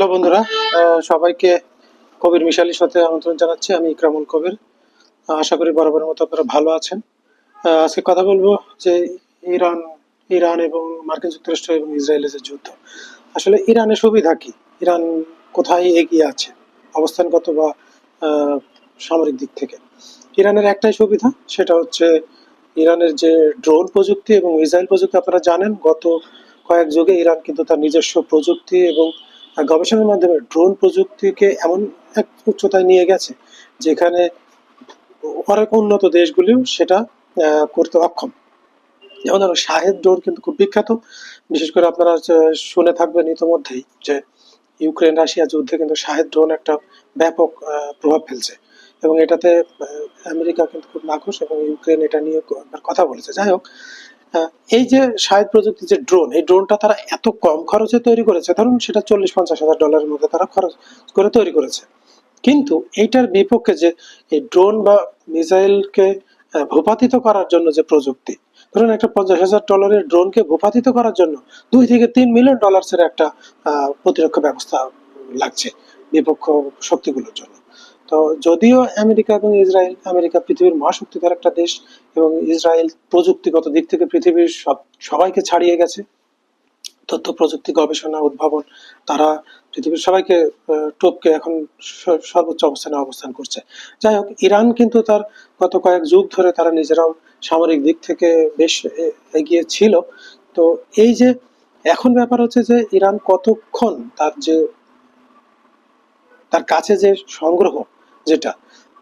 Hello বন্ধুরা, সবাইকে কবির মিশালির সাথে আমন্ত্রণ জানাচ্ছি। আমি ইকরামুল কবির। আশা করি বরাবরের মতো আপনারা ভালো আছেন। আজকে কথা বলবো যে ইরান ইরান এবং মার্কিন যুক্তরাষ্ট্র এবং ইসরায়েলের যে যুদ্ধ, আসলে ইরানের সুবিধা কি, ইরান কোথায় এগিয়ে আছে অবস্থানগত বা আহ, সামরিক দিক থেকে। ইরানের একটাই সুবিধা, সেটা হচ্ছে ইরানের যে ড্রোন প্রযুক্তি এবং মিসাইল প্রযুক্তি। আপনারা জানেন গত কয়েক যুগে ইরান কিন্তু তার নিজস্ব প্রযুক্তি এবং গবেষণার মাধ্যমে ড্রোন প্রযুক্তিকে এমন এক উচ্চতায় নিয়ে গেছে যেখানে অনেক উন্নত দেশগুলিও সেটা করতে অক্ষম। যেমন ধরো শাহেদ ড্রোন কিন্তু খুব বিখ্যাত। বিশেষ করে আপনারা শুনে থাকবেন ইতিমধ্যেই যে ইউক্রেন রাশিয়া যুদ্ধে কিন্তু শাহেদ ড্রোন একটা ব্যাপক প্রভাব ফেলছে এবং এটাতে আমেরিকা কিন্তু খুব নাখুশ এবং ইউক্রেন এটা নিয়ে একবার কথা বলেছে। যাই হোক, এই যে শাহেদ প্রযুক্তির যে ড্রোন, এই ড্রোনটা তারা এত কম খরচে তৈরি করেছে, ধরুন সেটা 40-50 হাজার ডলারের মধ্যে তারা খরচ করে তৈরি করেছে। কিন্তু এইটার বিপক্ষে যে এই ড্রোন বা মিসাইলকে ভূপাতিত করার জন্য যে প্রযুক্তি, ধরুন একটা 50,000 ডলারের ড্রোনকে ভূপাতিত করার জন্য $2 থেকে $3 মিলিয়ন একটা প্রতিরক্ষা ব্যবস্থা লাগছে বিপক্ষ শক্তিগুলোর জন্য। তো যদিও আমেরিকা এবং ইসরায়েল, আমেরিকা পৃথিবীর মহাশক্তিধর একটা দেশ এবং ইসরায়েল প্রযুক্তিগত দিক থেকে পৃথিবীর সবাইকে ছাড়িয়ে গেছে, তথ্য প্রযুক্তি গবেষণা উদ্ভাবন, তারা পৃথিবীর সবাইকে টপকে এখন সর্বোচ্চ অবস্থানে অবস্থান করছে। যাই হোক, ইরান কিন্তু তার গত কয়েক যুগ ধরে তারা নিজেরাও সামরিক দিক থেকে বেশ এগিয়ে ছিল। তো এই যে এখন ব্যাপার হচ্ছে যে ইরান কতক্ষণ তার কাছে যে সংগ্রহ, যেটা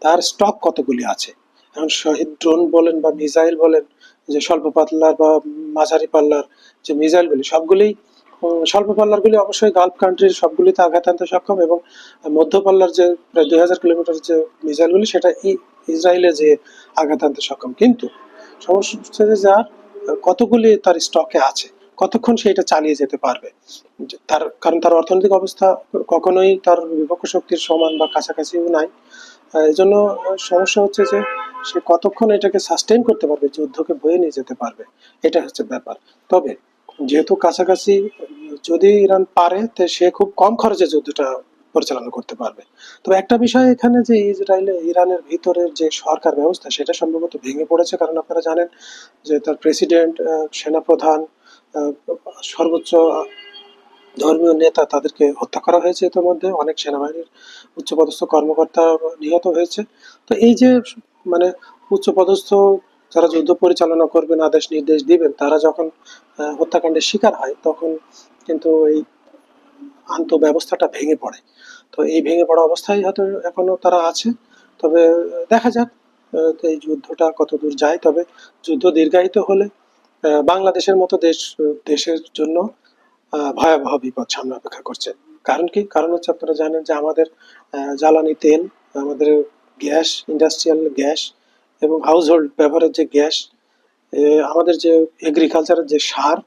তার স্টক কতগুলি আছে। এখন শহীদ ড্রোন বলেন বা মিসাইল বলেন, যে স্বল্প পাল্লার বা মাঝারি পাল্লার যে মিসাইলগুলি, সবগুলি স্বল্প পাল্লার গুলি অবশ্যই গালফ কান্ট্রির সবগুলিতে আঘাত আনতে সক্ষম, এবং মধ্য পাল্লার যে প্রায় 2000 কিলোমিটার যে মিসাইলগুলি, সেটা ইসরায়েলে যে আঘাত আনতে সক্ষম। কিন্তু সমস্যা হচ্ছে যে যার কতগুলি তার স্টকে আছে, কতক্ষণ সে এটা চালিয়ে যেতে পারবে। তার কারণ তার অর্থনৈতিক অবস্থা কখনোই তার বিপক্ষ শক্তির সমান বা কাছাকাছিও নাই। এই জন্য সমস্যা হচ্ছে যে সে কতক্ষণ এটাকে সাস্টেইন করতে পারবে, যুদ্ধকে বয়ে নিয়ে যেতে পারবে, এটা হচ্ছে ব্যাপার। তবে যেহেতু কাছাকাছি, যদি ইরান পারে তো সে খুব কম খরচে যুদ্ধটা পরিচালনা করতে পারবে। তবে একটা বিষয় এখানে, যে ইরানের ভিতরের যে সরকার ব্যবস্থা, সেটা সম্ভবত ভেঙে পড়েছে। কারণ আপনারা জানেন যে তার প্রেসিডেন্ট, সেনাপ্রধান, সর্বোচ্চ ধর্মীয় নেতা, তাদেরকে হত্যা করা হয়েছে। ইতিমধ্যে অনেক সেনাবাহিনীর উচ্চপদস্থ কর্মকর্তা নিহত হয়েছে। তো এই যে মানে উচ্চপদস্থ যারা যুদ্ধ পরিচালনা করবেন, আদেশ নির্দেশ দিবেন, তারা যখন হত্যাকাণ্ডের শিকার হয়, তখন কিন্তু এই আন্ত ব্যবস্থাটা ভেঙে পড়ে। তো এই ভেঙে পড়া অবস্থায় হয়তো এখনো তারা আছে। তবে দেখা যাক তো এই যুদ্ধটা কত দূর যায়। তবে যুদ্ধ দীর্ঘায়িত হলে বাংলাদেশের মতো দেশের জন্য ভয়াবহ বিপদ সামনে অপেক্ষা করছে। কারণ কি? কারণ হচ্ছে আপনারা জানেন যে আমাদের জ্বালানি তেল, আমাদের গ্যাস, ইন্ডাস্ট্রিয়াল গ্যাস এবং হাউস হোল্ড ব্যবহারের যে গ্যাস, আমাদের যে এগ্রিকালচারের যে সার,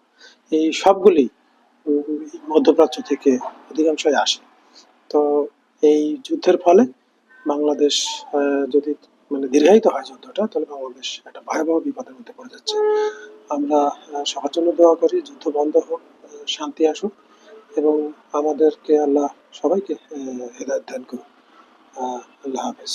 এই সবগুলি মধ্যপ্রাচ্য থেকে অধিকাংশই আসে। তো এই যুদ্ধের ফলে বাংলাদেশ যদি দীর্ঘায়িত হয় যুদ্ধটা, তাহলে বাংলাদেশ একটা ভয়াবহ বিপদের মধ্যে পড়ে যাচ্ছে। আমরা সবার জন্য দোয়া করি, যুদ্ধ বন্ধ হোক, শান্তি আসুক এবং আমাদেরকে আল্লাহ সবাইকে হেদায়েত দান করুন। আল্লাহ হাফেজ।